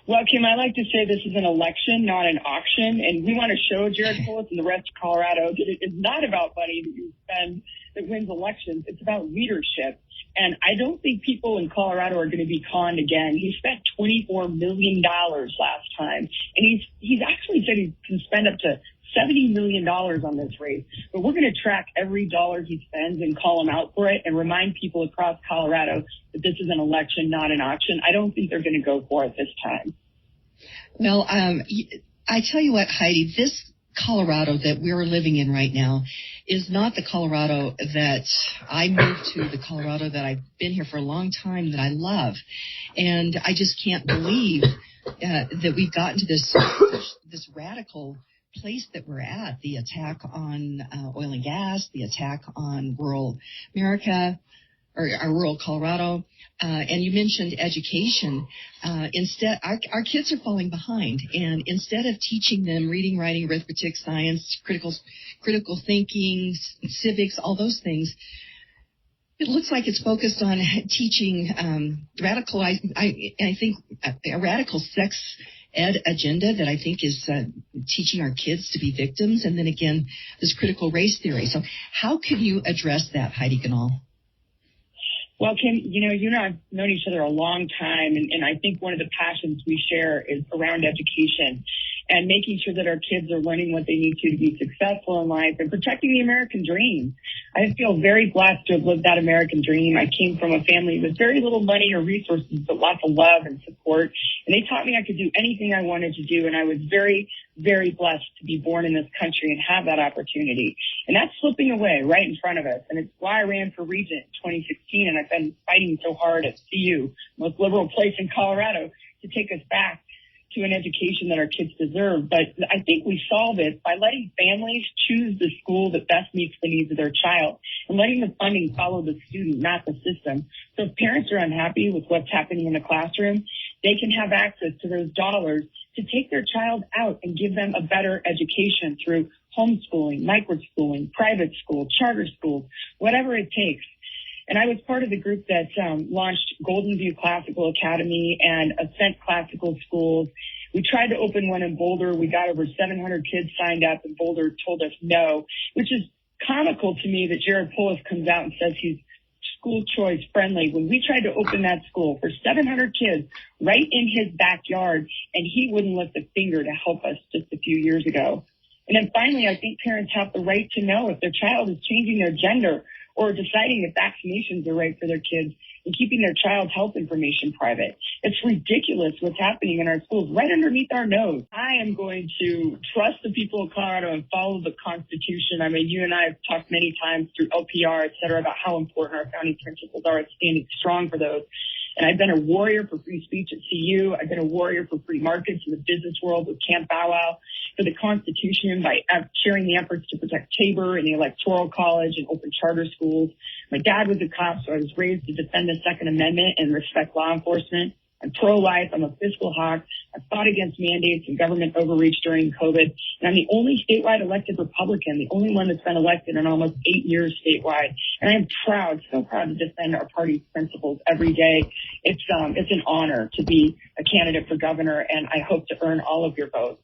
Well, Kim, I like to say this is an election, not an auction, and we want to show Jared Polis and the rest of Colorado that it is not about money that you spend that wins elections. It's about leadership. And I don't think people in Colorado are going to be conned again. He spent $24 million last time, and he's actually said he can spend up to $70 million on this race. But we're going to track every dollar he spends and call him out for it and remind people across Colorado that this is an election, not an auction. I don't think they're going to go for it this time. Well, I tell you what, Heidi, this Colorado that we're living in right now is not the Colorado that I moved to, the Colorado that I've been here for a long time that I love. And I just can't believe that we've gotten to this radical place that we're at, the attack on oil and gas, the attack on rural America, or rural Colorado. And you mentioned education. Instead, our kids are falling behind. And instead of teaching them reading, writing, arithmetic, science, critical thinking, civics, all those things, it looks like it's focused on teaching I think a radical sex ed agenda that I think is teaching our kids to be victims. And then again, this critical race theory. So how can you address that, Heidi Ganahl? Well, Kim, you and I have known each other a long time, and I think one of the passions we share is around education and making sure that our kids are learning what they need to be successful in life and protecting the American dream. I feel very blessed to have lived that American dream. I came from a family with very little money or resources, but lots of love and support. And they taught me I could do anything I wanted to do. And I was very, very blessed to be born in this country and have that opportunity. And that's slipping away right in front of us. And it's why I ran for regent in 2016. And I've been fighting so hard at CU, most liberal place in Colorado, to take us back to an education that our kids deserve. But I think we solve it by letting families choose the school that best meets the needs of their child and letting the funding follow the student, not the system. So if parents are unhappy with what's happening in the classroom, they can have access to those dollars to take their child out and give them a better education through homeschooling, microschooling, private school, charter schools, whatever it takes. And I was part of the group that launched Golden View Classical Academy and Ascent Classical Schools. We tried to open one in Boulder. We got over 700 kids signed up, and Boulder told us no, which is comical to me that Jared Polis comes out and says he's school choice friendly when we tried to open that school for 700 kids right in his backyard, and he wouldn't lift a finger to help us just a few years ago. And then finally, I think parents have the right to know if their child is changing their gender or deciding if vaccinations are right for their kids and keeping their child's health information private. It's ridiculous what's happening in our schools right underneath our nose. I am going to trust the people of Colorado and follow the Constitution. I mean, you and I have talked many times through LPR, et cetera, about how important our founding principles are and standing strong for those. And I've been a warrior for free speech at CU. I've been a warrior for free markets in the business world with Camp Bow Wow, for the Constitution by sharing the efforts to protect Tabor and the Electoral College and open charter schools. My dad was a cop, so I was raised to defend the Second Amendment and respect law enforcement. I'm pro-life. I'm a fiscal hawk. I fought against mandates and government overreach during COVID. And I'm the only statewide elected Republican, the only one that's been elected in almost 8 years statewide. And I am proud, so proud to defend our party's principles every day. It's an honor to be a candidate for governor, and I hope to earn all of your votes.